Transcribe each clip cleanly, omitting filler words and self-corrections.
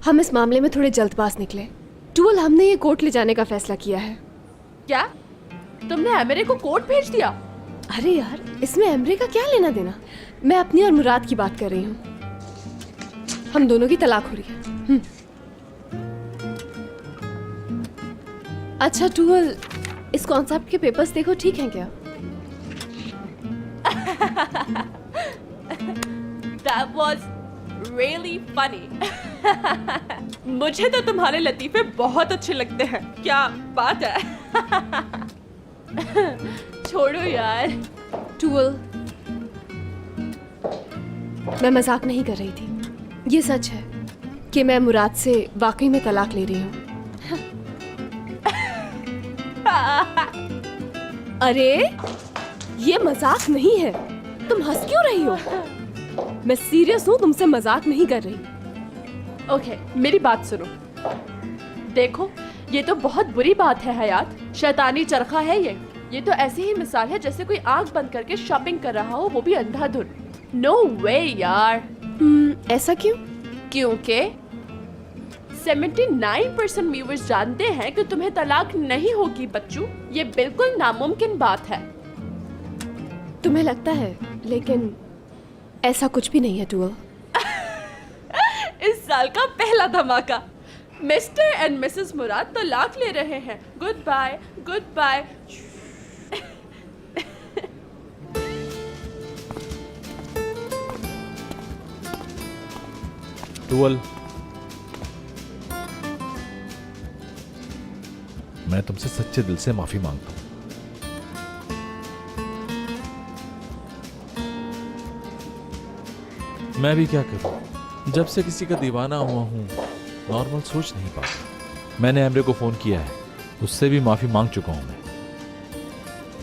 हम इस मामले में थोड़े जल्दबाज निकले। टूल, हमने ये कोर्ट ले जाने का फैसला किया है। क्या तुमने एमरे को कोर्ट भेज दिया? अरे यार, इसमें एमरे का क्या लेना देना? मैं अपनी और मुराद की बात कर रही हूँ। हम दोनों की तलाक हो रही है। अच्छा टूल, इस कॉन्सेप्ट के पेपर्स देखो, ठीक हैं क्या? That was really funny. मुझे तो तुम्हारे लतीफे बहुत अच्छे लगते हैं। क्या बात है? छोड़ो यार। टूल, मैं मजाक नहीं कर रही थी। ये सच है कि मैं मुराद से वाकई में तलाक ले रही हूँ। अरे ये मजाक नहीं है। तुम हंस क्यों रही हो? मैं सीरियस हूँ, तुमसे मजाक नहीं कर रही। ओके, मेरी बात सुनो। देखो, ये तो बहुत बुरी बात है हयात। शैतानी चरखा है ये तो ऐसी ही मिसाल है जैसे कोई आंख बंद करके शॉपिंग कर रहा हो, वो भी अंधाधुन। नो वे यार। ऐसा क्यों? क्योंकि 79% व्यूअर्स जानते हैं कि तुम्हें तलाक नहीं होगी बच्चू। ये बिल्कुल नामुमकिन बात है। तुम्हें लगता है, लेकिन ऐसा कुछ भी नहीं है टूल। इस साल का पहला धमाका। मिस्टर एंड मिसेस मुराद तलाक ले रहे हैं। Good bye, good bye. टूल, मैं तुमसे सच्चे दिल से माफी मांगता हूं। मैं भी क्या करूं, जब से किसी का दीवाना हुआ हूं नॉर्मल सोच नहीं पाता। मैंने एमरे को फोन किया है, उससे भी माफी मांग चुका हूं मैं।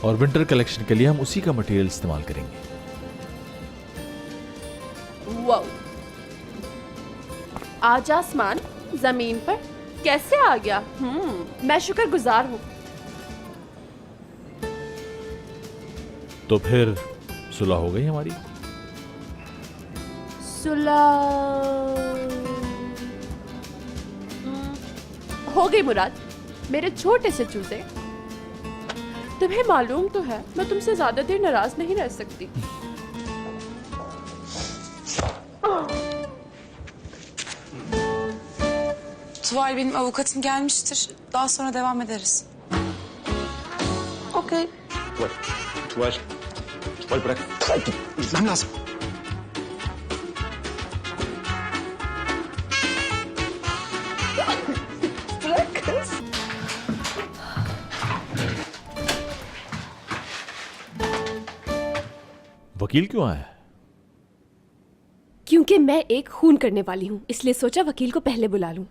और विंटर कलेक्शन के लिए हम उसी का मटेरियल इस्तेमाल करेंगे। वाओ, आज आसमान जमीन पर कैसे आ गया? मैं शुक्रगुजार हूँ। तो फिर सुलह हो गई हमारी? हो गई मुराद, मेरे छोटे से चूजे। तुम्हें मालूम तो है मैं तुमसे ज्यादा देर नाराज नहीं रह सकती। Tuval, benim avukatım gelmiştir. Daha sonra devam ederiz. Okey. Tuval. Tuval bırak. Gitmem lazım. Bırak kız. वकील क्यों आया? क्योंकि मैं एक खून करने वाली हूँ, इसलिए सोचा वकील को पहले बुला लूं।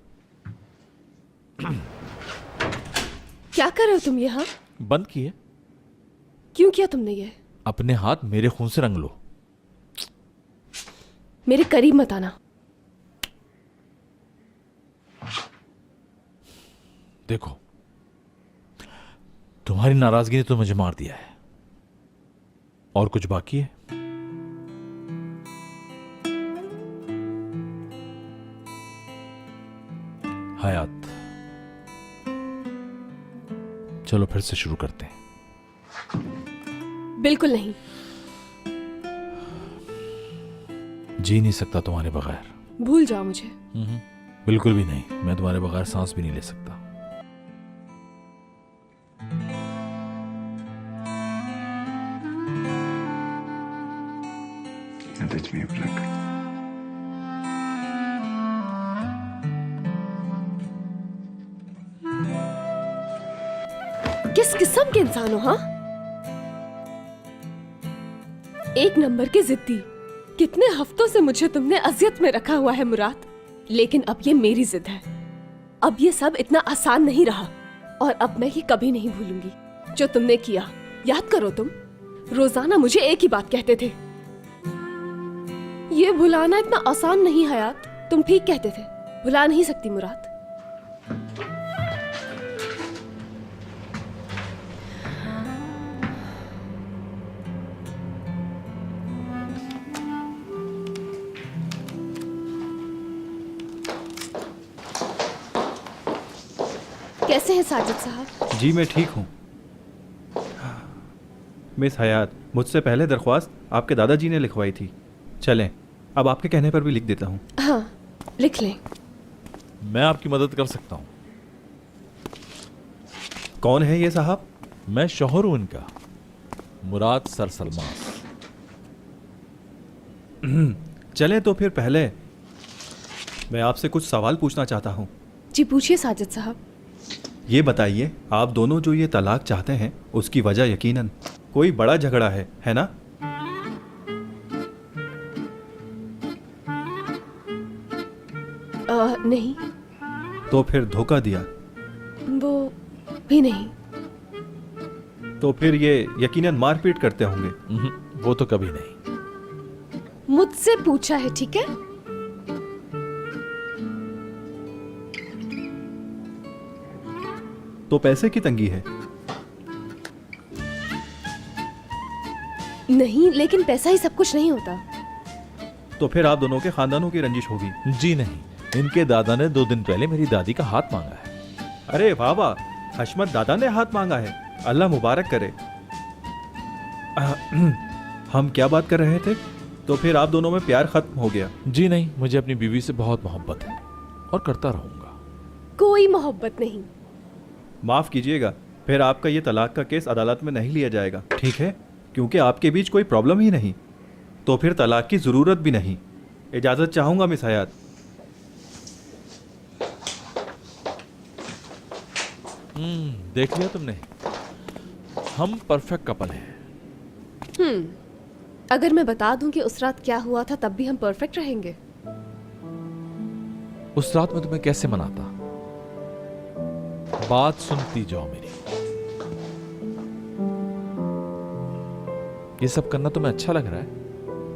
क्या कर रहे हो तुम यहाँ? बंद किए। क्यों किया तुमने ये? अपने हाथ मेरे खून से रंग लो। मेरे करीब मत आना। देखो, तुम्हारी नाराजगी ने तो मुझे मार दिया है। और कुछ बाकी है? हयात, चलो फिर से शुरू करते हैं। बिल्कुल नहीं। जी नहीं सकता तुम्हारे बगैर। भूल जाओ मुझे। बिल्कुल भी नहीं। मैं तुम्हारे बगैर सांस भी नहीं ले सकता। İnat etmeyi bırak. किस किस्म के इंसान हो? हाँ, एक नंबर के जिद्दी। कितने हफ्तों से मुझे तुमने अजियत में रखा हुआ है मुराद, लेकिन अब ये मेरी जिद है। अब ये सब इतना आसान नहीं रहा, और अब मैं ये कभी नहीं भूलूंगी जो तुमने किया। याद करो, तुम रोजाना मुझे एक ही बात कहते थे। ये भुलाना इतना आसान नहीं हयात। तुम ठीक कहते थे, भुला नहीं सकती मुराद। कैसे हैं साजिद साहब? जी मैं ठीक हूँ। मिस हयात, मुझसे पहले दरख्वास्त आपके दादाजी ने लिखवाई थी। चलें, अब आपके कहने पर भी लिख देता हूँ। हाँ, लिख लें। मैं आपकी मदद कर सकता हूँ। कौन है ये साहब? मैं शौहर हूँ इनका, मुराद सर सलमास। चलें तो फिर पहले मैं आपसे कुछ सवाल पूछना चाहता हूँ। जी पूछिए साजिद साहब। ये बताइए, आप दोनों जो ये तलाक चाहते हैं उसकी वजह यकीनन कोई बड़ा झगड़ा है ना? नहीं। तो फिर धोखा दिया? वो भी नहीं। तो फिर ये यकीनन मारपीट करते होंगे? वो तो कभी नहीं। मुझसे पूछा है, ठीक है? तो पैसे की तंगी है? नहीं, लेकिन पैसा ही सब कुछ नहीं होता। तो फिर आप दोनों के खानदानों की रंजिश होगी? जी नहीं, इनके दादा ने 2 दिन पहले मेरी दादी का हाथ मांगा है। अरे वाह वाह, हशमत दादा ने हाथ मांगा है, अल्लाह मुबारक करे। हम क्या बात कर रहे थे? तो फिर आप दोनों में प्यार खत्म हो गया? जी नहीं, मुझे अपनी बीवी से बहुत मोहब्बत है और करता रहूंगा। कोई मोहब्बत नहीं। माफ कीजिएगा, फिर आपका ये तलाक का केस अदालत में नहीं लिया जाएगा, ठीक है? क्योंकि आपके बीच कोई प्रॉब्लम ही नहीं, तो फिर तलाक की जरूरत भी नहीं। इजाजत चाहूंगा मिस हयात। देख लिया तुमने, हम परफेक्ट कपल हैं। अगर मैं बता दूं कि उस रात क्या हुआ था तब भी हम परफेक्ट रहेंगे? उस रात में तुम्हें कैसे मनाता? बात सुनती जाओ मेरी। ये सब करना तुम्हें अच्छा लग रहा है?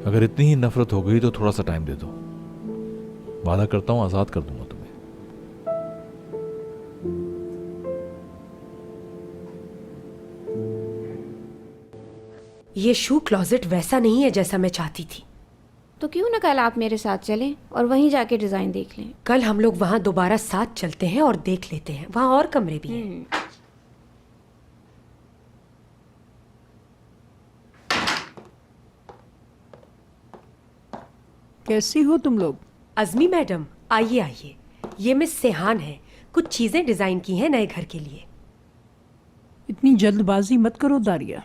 अगर इतनी ही नफरत हो गई तो थोड़ा सा टाइम दे दो, वादा करता हूं आजाद कर दूंगा तुम्हें। ये शू क्लोजेट वैसा नहीं है जैसा मैं चाहती थी। तो क्यों ना कल आप मेरे साथ चलें और वहीं जाके डिजाइन देख लें। कल हम लोग वहां दोबारा साथ चलते हैं और देख लेते हैं, वहां और कमरे भी हैं। कैसी हो तुम लोग? अज़मी मैडम, आइए आइए। ये मिस सेहान है, कुछ चीजें डिजाइन की हैं नए घर के लिए। इतनी जल्दबाजी मत करो दारिया।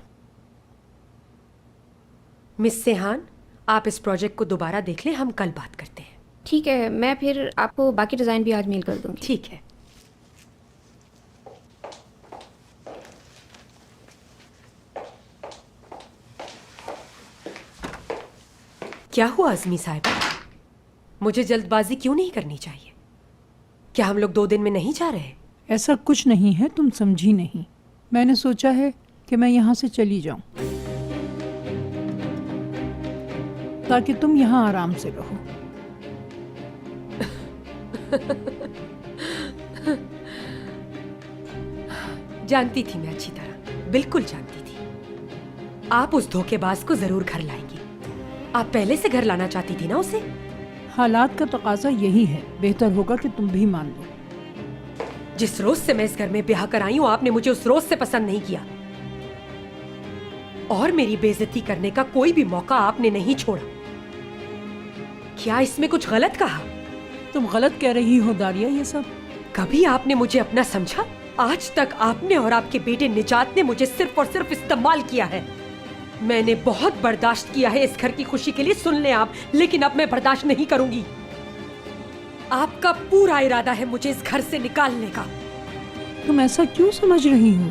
मिस सेहान, आप इस प्रोजेक्ट को दोबारा देख लें, हम कल बात करते हैं। ठीक है, मैं फिर आपको बाकी डिजाइन भी आज मेल कर दूंगी। ठीक है। क्या हुआ अज़मी साहिबा? मुझे जल्दबाजी क्यों नहीं करनी चाहिए? क्या हम लोग 2 दिन में नहीं जा रहे? ऐसा कुछ नहीं है, तुम समझी नहीं। मैंने सोचा है कि मैं यहाँ से चली जाऊं ताकि तुम यहाँ आराम से रहो। जानती थी मैं अच्छी तरह, बिल्कुल जानती थी। आप उस धोखेबाज को जरूर घर लाएंगी। आप पहले से घर लाना चाहती थी ना उसे। हालात का तकाजा यही है, बेहतर होगा कि तुम भी मान लो। जिस रोज से मैं इस घर में ब्याह कर आई हूं, आपने मुझे उस रोज से पसंद नहीं किया और मेरी बेइज्जती करने का कोई भी मौका आपने नहीं छोड़ा। क्या इसमें कुछ गलत कहा? तुम गलत कह रही हो दारिया। ये सब कभी आपने मुझे अपना समझा? आज तक आपने और आपके बेटे निजात ने मुझे सिर्फ और सिर्फ इस्तेमाल किया है। मैंने बहुत बर्दाश्त किया है इस घर की खुशी के लिए, सुन लें आप, लेकिन अब मैं बर्दाश्त नहीं करूंगी। आपका पूरा इरादा है मुझे इस घर से निकालने का। तुम ऐसा क्यों समझ रही हो?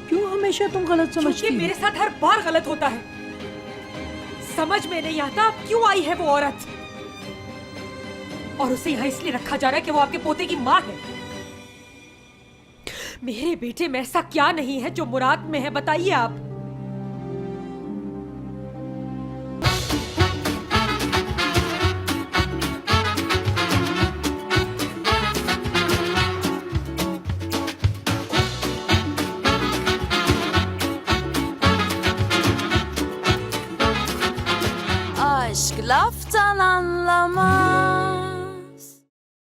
क्यों हमेशा तुम गलत समझती हो? मेरे साथ हर बार गलत होता है। समझ में नहीं आता क्यों आई है वो औरत, और उसे यहाँ इसलिए रखा जा रहा है कि वो आपके पोते की माँ है। मेरे बेटे में ऐसा क्या नहीं है जो मुराद में है, बताइए आप।